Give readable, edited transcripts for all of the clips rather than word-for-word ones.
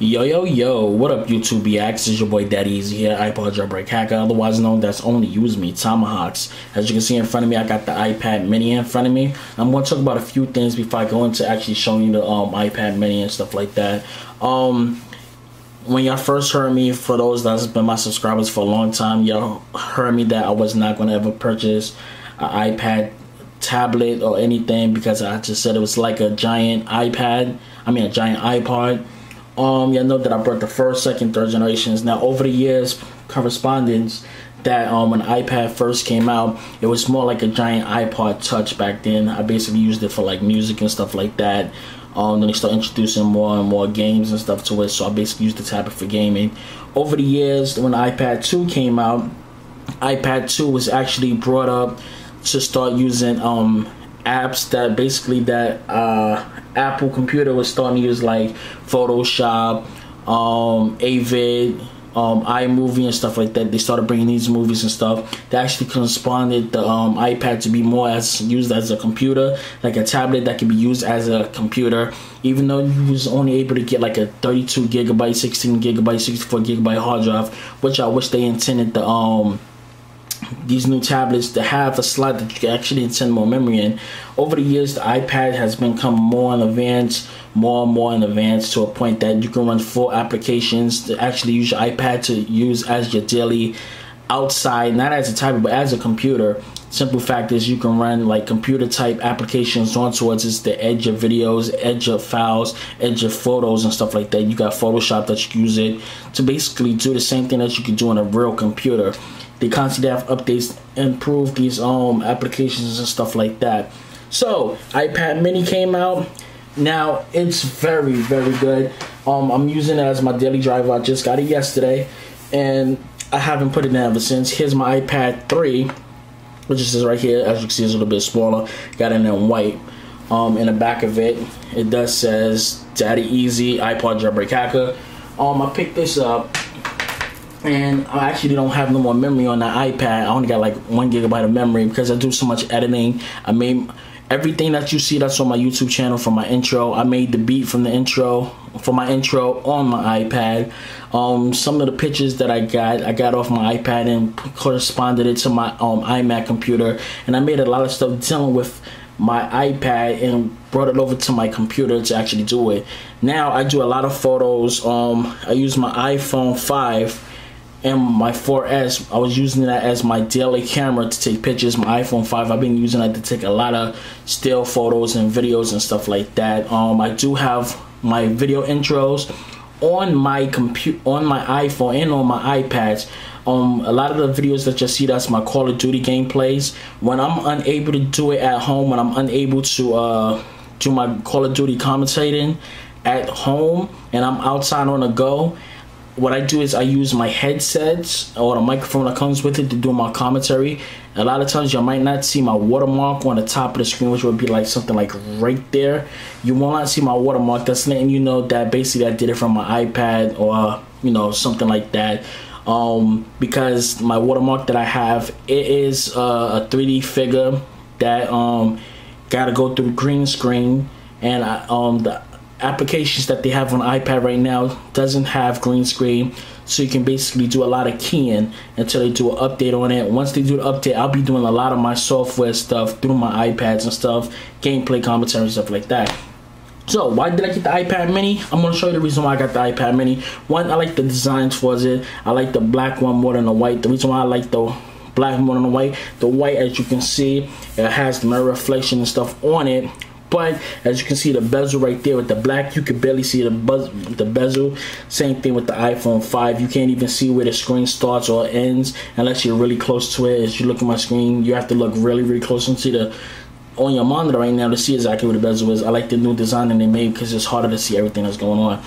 Yo, what up YouTube reacts? It's your boy Daddy Easy here, iPod jailbreak hacker, otherwise known as Only Use Me, Tomahawks. As you can see in front of me, I got the iPad mini in front of me. I'm going to talk about a few things before I go into actually showing you the iPad mini and stuff like that. When y'all first heard me, for those that's been my subscribers for a long time, y'all heard me that I was not going to ever purchase an iPad tablet or anything because I just said it was like a giant iPod. Y'all know that I brought the first, second, third generations. Now, over the years, correspondence that when iPad first came out, it was more like a giant iPod Touch back then. I basically used it for like music and stuff like that. Then they started introducing more and more games and stuff to it, so I basically used the tablet for gaming. Over the years, when iPad 2 came out, iPad 2 was actually brought up to start using apps that basically Apple computer was starting to use, like Photoshop, Avid, iMovie and stuff like that. They started bringing these movies and stuff. They actually corresponded the iPad to be more used as a computer, like a tablet that can be used as a computer, even though you was only able to get like a 32 gigabyte, 16 gigabyte, 64 gigabyte hard drive, which I wish they intended the these new tablets to have a slot that you can actually intend more memory in. Over the years, the iPad has become more and more in advance to a point that you can run full applications to actually use your iPad to use as your daily outside, not as a tablet but as a computer. Simple fact is you can run like computer type applications on towards it to edge your videos, edge your files, edge your photos and stuff like that. You got Photoshop that you can use it to basically do the same thing that you could do on a real computer. They constantly have updates, improve these applications and stuff like that. So iPad mini came out. Now it's very good. I'm using it as my daily driver. I just got it yesterday and I haven't put it in ever since. Here's my iPad 3, which is right here. As you can see, it's a little bit smaller. Got it in white. In the back of it, it does says Daddy Easy, iPod jailbreak hacker. I picked this up and I actually don't have no more memory on the iPad. I only got like 1 gigabyte of memory because I do so much editing. I made everything that you see that's on my YouTube channel for my intro. I made the beat from the intro for my intro on my iPad. Some of the pictures that I got off my iPad and corresponded it to my iMac computer, and I made a lot of stuff dealing with my iPad and brought it over to my computer to actually do it. Now I do a lot of photos. I use my iPhone 5 and my 4S. I was using that as my daily camera to take pictures. My iPhone 5, I've been using that to take a lot of still photos and videos and stuff like that. I do have my video intros on my iPhone and on my iPads. A lot of the videos that you see, that's my Call of Duty gameplays. When I'm unable to do it at home, when I'm unable to do my Call of Duty commentating at home and I'm outside on the go, what I do is I use my headsets or the microphone that comes with it to do my commentary. A lot of times you might not see my watermark on the top of the screen, which would be like something like right there. You will not see my watermark. That's letting you know that basically I did it from my iPad or something like that. Because my watermark that I have, it is a 3D figure that gotta go through green screen, and the applications that they have on iPad right now doesn't have green screen, so you can basically do a lot of keying until they do an update on it. Once they do the update, I'll be doing a lot of my software stuff through my iPads and stuff, gameplay commentary and stuff like that. So why did I get the iPad mini? I'm going to show you the reason why I got the iPad mini. One, I like the designs for it. I like the black one more than the white. The reason why I like the black more than the white, as you can see, it has the mirror reflection and stuff on it. But as you can see, the bezel right there with the black, you can barely see the bezel. Same thing with the iPhone 5. You can't even see where the screen starts or ends unless you're really close to it. As you look at my screen, you have to look really close and see on your monitor right now to see exactly where the bezel is. I like the new design that they made because it's harder to see everything that's going on.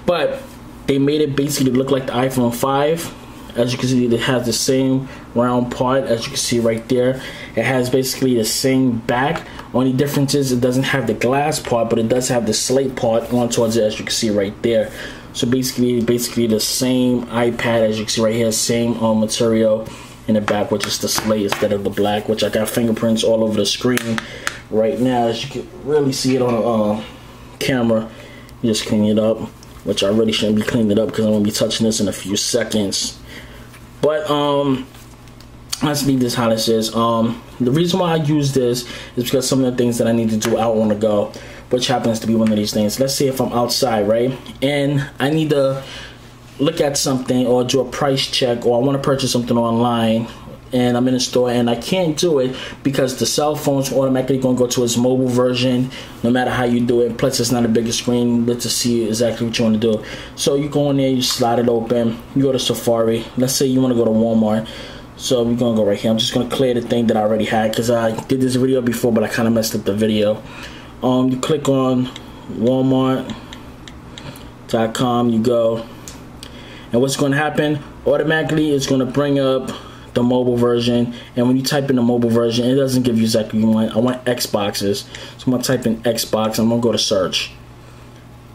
But they made it basically look like the iPhone 5. As you can see, it has the same round part, as you can see right there. It has basically the same back. Only difference is it doesn't have the glass part, but it does have the slate part on towards it, as you can see right there. So basically the same iPad, as you can see right here, same material in the back, which is the slate instead of the black, which I got fingerprints all over the screen right now, as you can really see it on the camera. You just clean it up. which I really shouldn't be cleaning it up because I'm gonna be touching this in a few seconds. But let's leave this how this is. The reason why I use this is because some of the things that I need to do out on the go, which happens to be one of these things. Let's say if I'm outside, right, and I need to look at something or do a price check, or I want to purchase something online and I'm in a store and I can't do it because the cell phone's automatically going to go to its mobile version no matter how you do it. Plus it's not a bigger screen. Let's see exactly what you want to do. So you go in there, you slide it open, you go to Safari. Let's say you want to go to Walmart. So we're gonna go right here. I'm just gonna clear the thing that I already had because I did this video before, but I kind of messed up the video. You click on Walmart.com, you go, and what's gonna happen automatically is gonna bring up the mobile version. And when you type in the mobile version, it doesn't give you exactly what you want. I want Xboxes, so I'm gonna type in Xbox. I'm gonna go to search.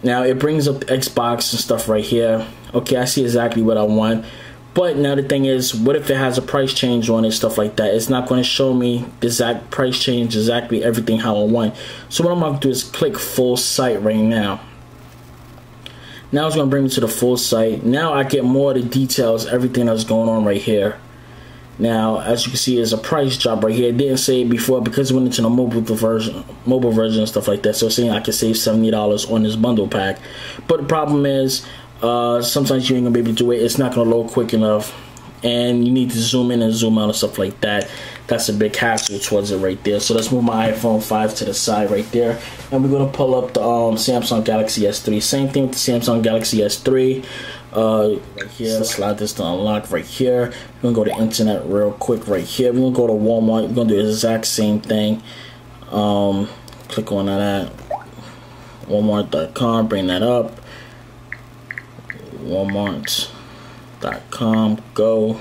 Now it brings up the Xbox and stuff right here. Okay, I see exactly what I want. But now the thing is, what if it has a price change on it, stuff like that? It's not going to show me the exact price change, exactly everything how I want. So what I'm going to do is click full site right now. Now it's going to bring me to the full site. Now I get more of the details, everything that's going on right here. Now, as you can see, there's a price drop right here. It didn't say it before because it went into the mobile version and stuff like that. So it's saying I can save $70 on this bundle pack. But the problem is, sometimes you ain't gonna be able to do it. It's not gonna load quick enough, and you need to zoom in and zoom out and stuff like that. That's a big hassle towards it right there. So let's move my iPhone 5 to the side right there, and we're gonna pull up the Samsung Galaxy S3. Same thing with the Samsung Galaxy S3. Right here, let's slide this to unlock right here. We're gonna go to internet real quick right here. We're gonna go to Walmart. We're gonna do the exact same thing. Click on that, Walmart.com, bring that up. Walmart.com, go.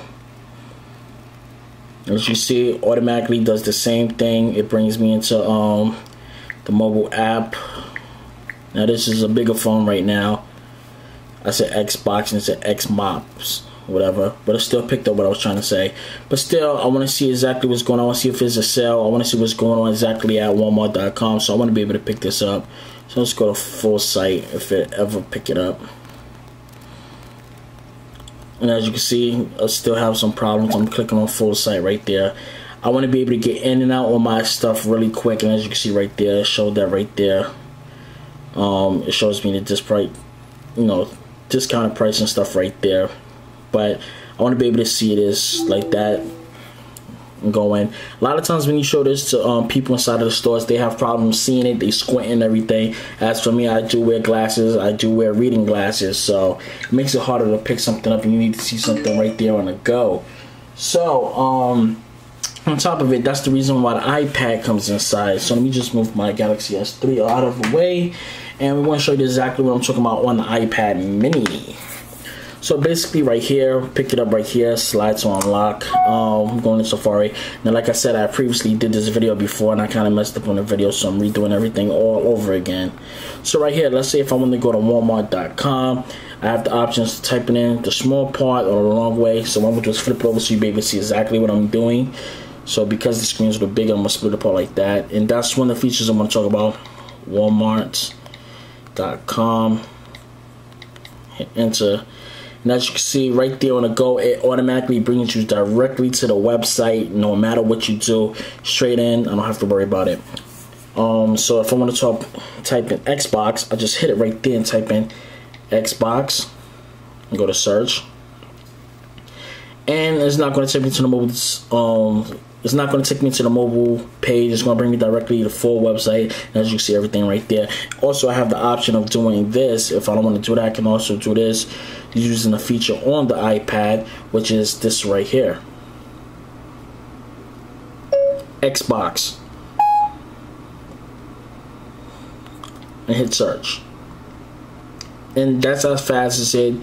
As you see, it automatically does the same thing. It brings me into the mobile app. Now this is a bigger phone right now. I said Xbox and it said Xbox, whatever, but it still picked up what I was trying to say. But still, I want to see exactly what's going on. I want to see if there's a sale. I want to see what's going on exactly at Walmart.com. So I want to be able to pick this up. So let's go to full site if it ever pick it up. And as you can see, I still have some problems. I'm clicking on full site right there. I want to be able to get in and out on my stuff really quick. And as you can see right there, it showed that right there. It shows me the discounted price and stuff right there. But I want to be able to see this like that and go in. A lot of times when you show this to people inside of the stores, they have problems seeing it. They squint and everything. As for me, I do wear glasses. I do wear reading glasses, so it makes it harder to pick something up and you need to see something right there on the go. So on top of it, that's the reason why the iPad comes inside. So let me just move my Galaxy S3 out of the way, and we want to show you exactly what I'm talking about on the iPad mini. So basically right here, pick it up right here, slide to unlock. I'm going to Safari. Now like I said, I previously did this video before and I kind of messed up on the video, so I'm redoing everything all over again. So right here, let's say if I want to go to Walmart.com, I have the options to typing in the small part or the long way. So what I'm going to do is flip it over so you'll be able to see exactly what I'm doing. So because the screen's a little big, I'm going to split it apart like that. And that's one of the features I'm going to talk about. Walmart.com, hit enter. And as you can see right there on the go, it automatically brings you directly to the website no matter what you do. Straight in, I don't have to worry about it. So if I want to type in Xbox, I just hit it right there and type in Xbox and go to search. And it's not going to take me to the mobile it's not going to take me to the mobile page. It's going to bring me directly to the full website. And as you see, everything right there. Also, I have the option of doing this. If I don't want to do that, I can also do this using a feature on the iPad, which is this right here. Xbox. And hit search. And that's as fast as it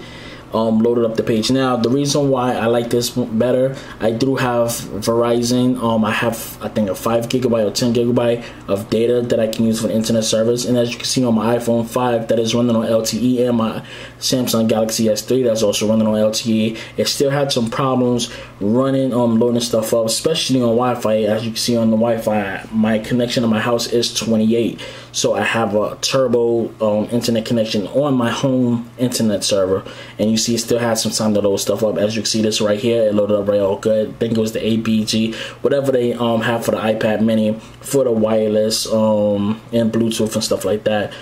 loaded up the page. Now the reason why I like this better, I do have Verizon. I have, I think, a 5 gigabyte or 10 gigabyte of data that I can use for the internet service. And as you can see on my iPhone 5, that is running on LTE, and my Samsung Galaxy S3, that's also running on LTE. It still had some problems running loading stuff up, especially on Wi-Fi. As you can see on the Wi-Fi, my connection in my house is 28. So I have a turbo internet connection on my home internet server, and you see it still has some time to load stuff up. As you can see, this right here, it loaded up right all good. I think it was the ABG, whatever they have for the iPad mini for the wireless and Bluetooth and stuff like that.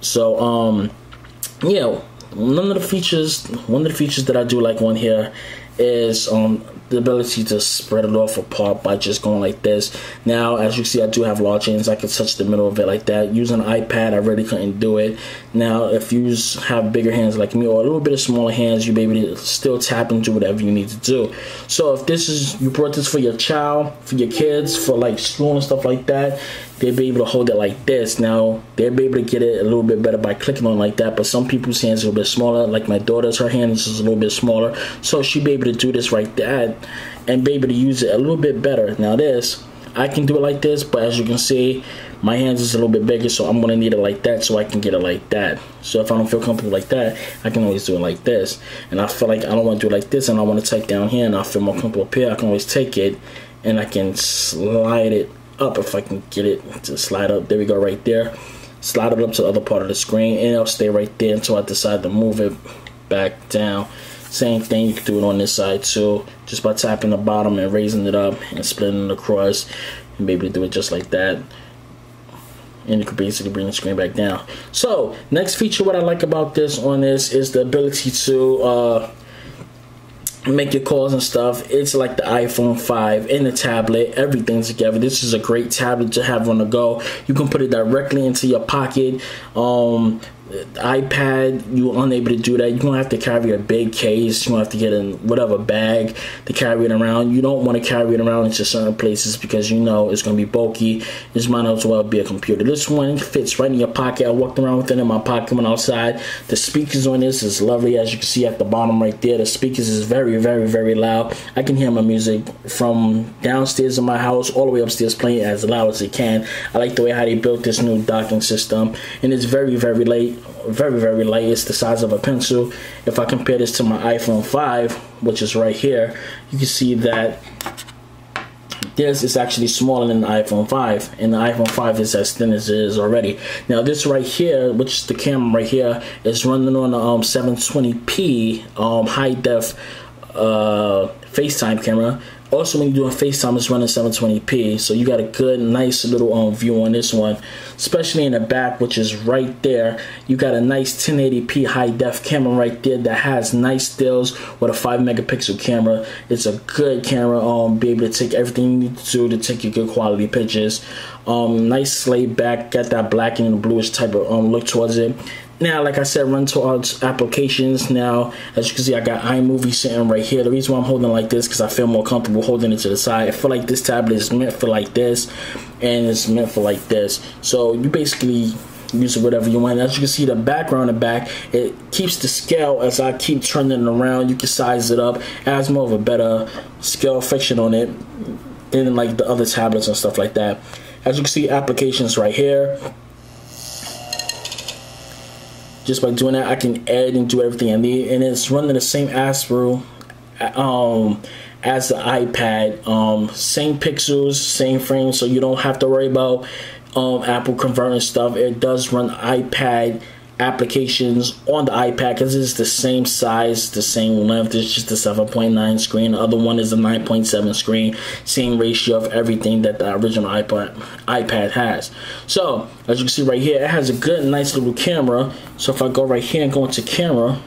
So yeah, one of the features that I do like on here is the ability to spread it off apart by just going like this. Now, as you see, I do have large hands. I can touch the middle of it like that. Using an iPad, I really couldn't do it. Now, if you have bigger hands like me or a little bit of smaller hands, you'll be able to still tap and do whatever you need to do. So if this is, you brought this for your child, for your kids, for like school and stuff like that, they'll be able to hold it like this. Now, they'll be able to get it a little bit better by clicking on it like that, but some people's hands are a little bit smaller. Like my daughter's, her hands is a little bit smaller, so she'll be able to do this right there and be able to use it a little bit better. Now this, I can do it like this, but as you can see, my hands is a little bit bigger, so I'm going to need it like that so I can get it like that. So if I don't feel comfortable like that, I can always do it like this. And I feel like I don't want to do it like this and I want to type down here and I feel more comfortable up here, I can always take it and I can slide it up if I can get it to slide up. There we go, right there. Slide it up to the other part of the screen and it'll stay right there until I decide to move it back down. Same thing, you can do it on this side too, just by tapping the bottom and raising it up and splitting it across, and be able to do it just like that. And you can basically bring the screen back down. So next feature, what I like about this on this is the ability to make your calls and stuff. It's like the iPhone 5 and the tablet, everything together. This is a great tablet to have on the go. You can put it directly into your pocket. iPad, you're unable to do that. You're gonna have to carry a big case. You're gonna have to get in whatever bag to carry it around. You don't want to carry it around into certain places because you know it's gonna be bulky. This might as well be a computer. This one fits right in your pocket. I walked around with it in my pocket when outside. The speakers on this is lovely, as you can see at the bottom right there. The speakers is very, very, very loud. I can hear my music from downstairs in my house all the way upstairs, playing it as loud as it can. I like the way how they built this new docking system, and it's very, very light. Very, very light. It's the size of a pencil. If I compare this to my iPhone 5, which is right here, you can see that this is actually smaller than the iPhone 5, and the iPhone 5 is as thin as it is already. Now this right here, which is the camera right here, is running on a 720p high def FaceTime camera. Also, when you're doing FaceTime, it's running 720p, so you got a good, nice little view on this one, especially in the back, which is right there. You got a nice 1080p high def camera right there that has nice stills with a 5 megapixel camera. It's a good camera. Be able to take everything you need to do to take your good quality pictures. Nice laid back, got that black and bluish type of look towards it. Now, like I said, run towards applications. Now, as you can see, I got iMovie sitting right here. The reason why I'm holding like this because I feel more comfortable holding it to the side. I feel like this tablet is meant for like this, and it's meant for like this. So you basically use it whatever you want. As you can see, the background in the back, it keeps the scale as I keep turning it around. You can size it up. It has more of a better scale friction on it than like the other tablets and stuff like that. As you can see, applications right here. Just by doing that, I can add and do everything I need, and it's running the same ASRoom as the iPad. Same pixels, same frame, so you don't have to worry about Apple converting stuff. It does run iPad applications on the iPad because it's the same size, the same length. It's just a 7.9 screen. The other one is a 9.7 screen. Same ratio of everything that the original iPad has. So as you can see right here, it has a good, nice little camera. So if I go right here and go into camera,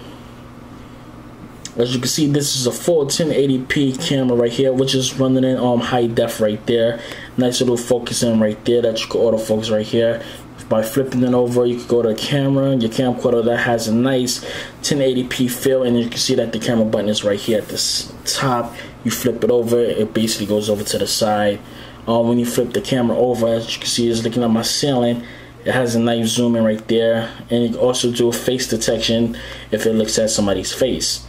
as you can see, this is a full 1080p camera right here, which is running in high def right there. Nice little focusing right there that you can autofocus right here. By flipping it over, you can go to camera, your camcorder that has a nice 1080p feel, and you can see that the camera button is right here at the top. You flip it over, it basically goes over to the side. When you flip the camera over, as you can see, it's looking at my ceiling. It has a nice zoom in right there, and you can also do a face detection if it looks at somebody's face.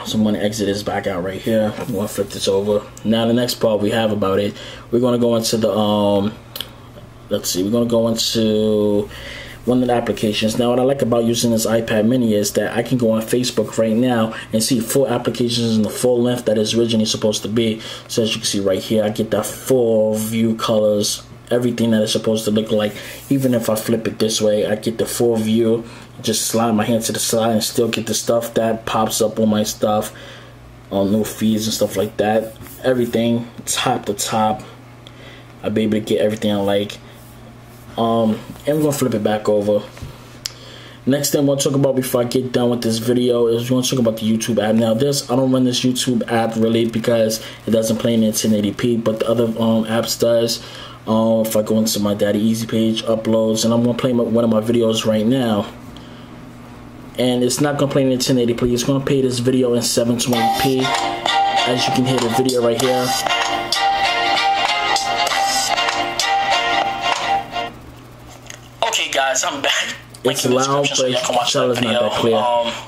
So I'm going to exit this back out right here. I'm going to flip this over. Now the next part we have about it, we're going to go into the let's see, we're going to go into one of the applications. Now, what I like about using this iPad mini is that I can go on Facebook right now and see full applications in the full length that is originally supposed to be. So as you can see right here, I get that full view colors everything that it's supposed to look like. Even if I flip it this way, I get the full view. Just slide my hand to the side and still get the stuff that pops up on my stuff, on new feeds and stuff like that. Everything top to top, I'll be able to get everything I like. And we're gonna flip it back over. Next thing I want to talk about before I get done with this video is we're going to talk about the YouTube app. Now I don't run this YouTube app really because it doesn't play in 1080p, but the other apps does. If I go into my Daddy Easy page, uploads, and I'm going to play one of my videos right now. And it's not going to play in 1080p, it's going to play this video in 720p. As you can hear the video right here. Okay guys, I'm back. It's loud, but sound is not that clear.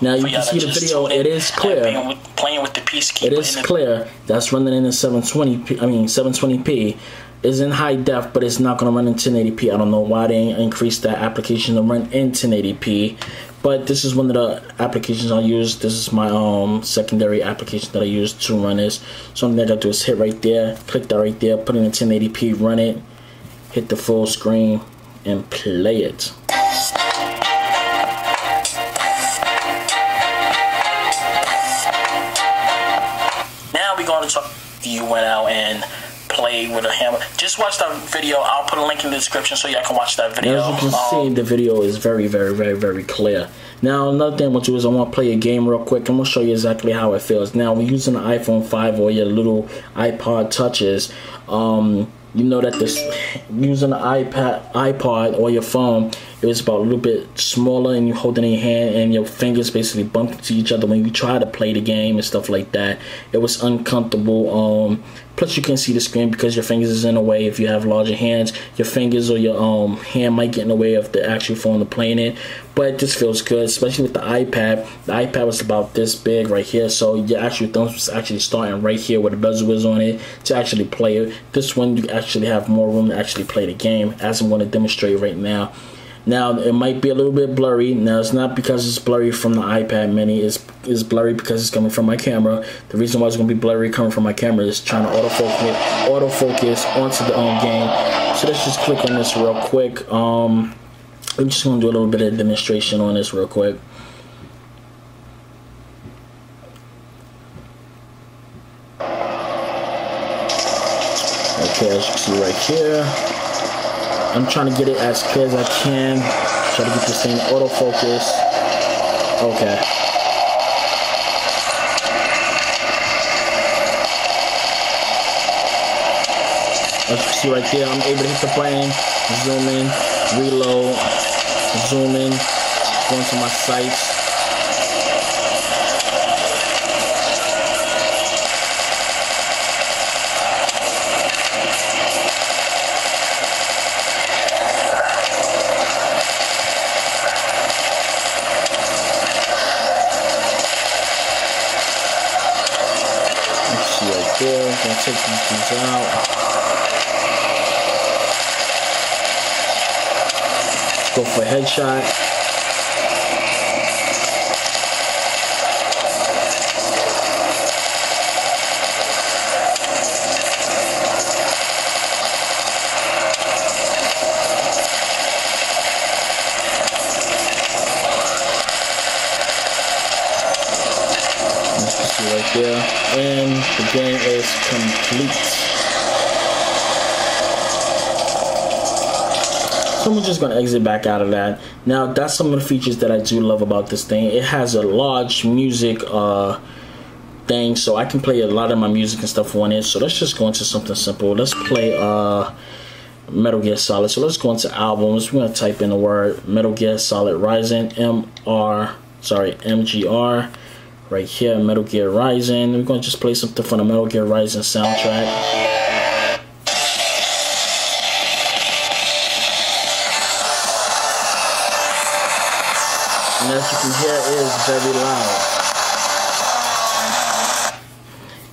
Now you can see the video; it is clear. It is clear. That's running in 720p. I mean 720p. It's in high def, but it's not going to run in 1080p. I don't know why they increased that application to run in 1080p. But this is one of the applications I use. This is my secondary application that I use to run this. So all I gotta do is hit right there, click that right there, put it in 1080p, run it, hit the full screen, and play it. You went out and played with a hammer. Just watch that video. I'll put a link in the description so y'all can watch that video. As you can see, the video is very, very, very, very clear. Now, another thing I want to do is I want to play a game real quick. I'm going to show you exactly how it feels. Now, when using an iPhone 5 or your little iPod touches, you know that this using an iPod or your phone, it was about a little bit smaller, and you hold it in your hand and your fingers basically bump into each other when you try to play the game and stuff like that. It was uncomfortable. Plus you can see the screen because your fingers is in the way. If you have larger hands, your fingers or your hand might get in the way of the actual phone to playing it. But this feels good, especially with the iPad. The iPad was about this big right here, so your actual thumbs was actually starting right here where the bezel was on it to actually play it. This one you actually have more room to actually play the game, as I'm going to demonstrate right now. Now it might be a little bit blurry. Now it's not because it's blurry from the iPad mini. It's blurry because it's coming from my camera. The reason why it's going to be blurry coming from my camera is trying to autofocus onto the game. So let's just click on this real quick. I'm just going to do a little bit of demonstration on this real quick. Okay, as you can see right here, I'm trying to get it as clear as I can. Try to get this thing autofocus. Okay. As you can see right there, I'm able to hit the button, zoom in, reload, zoom in, go into my sites. There, I'm gonna take these things out. Let's go for a headshot. Right there, and the game is complete. So I'm just gonna exit back out of that. Now that's some of the features that I do love about this thing. It has a large music thing, so I can play a lot of my music and stuff on it. So let's just go into something simple. Let's play Metal Gear Solid. So let's go into albums. We're gonna type in the word Metal Gear Solid Rising, MGR. Right here, Metal Gear Rising. We're going to just play something from the Metal Gear Rising soundtrack. And as you can hear, it is very loud.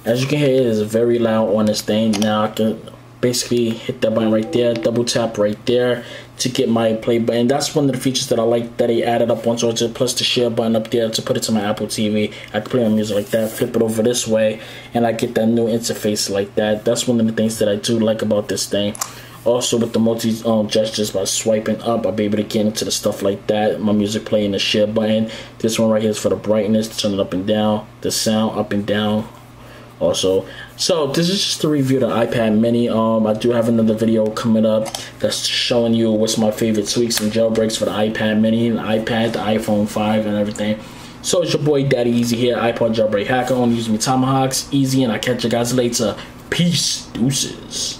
As you can hear, it is very loud on this thing. Now I can basically hit that button right there, double tap right there to get my play button. That's one of the features that I like that they added up onto it, plus the share button up there to put it to my Apple TV. I can play my music like that, flip it over this way, and I get that new interface like that. That's one of the things that I do like about this thing. Also with the multi gestures, by swiping up, I'll be able to get into the stuff like that. My music playing, the share button. This one right here is for the brightness, turn it up and down. The sound up and down. Also, so this is just a review of the iPad mini. I do have another video coming up that's showing you what's my favorite tweaks and jailbreaks for the iPad mini and the iPad, the iPhone 5 and everything. So it's your boy Daddy Easy here, iPod jailbreak hacker. I'm using me tomahawks, easy, and I'll catch you guys later. Peace, deuces.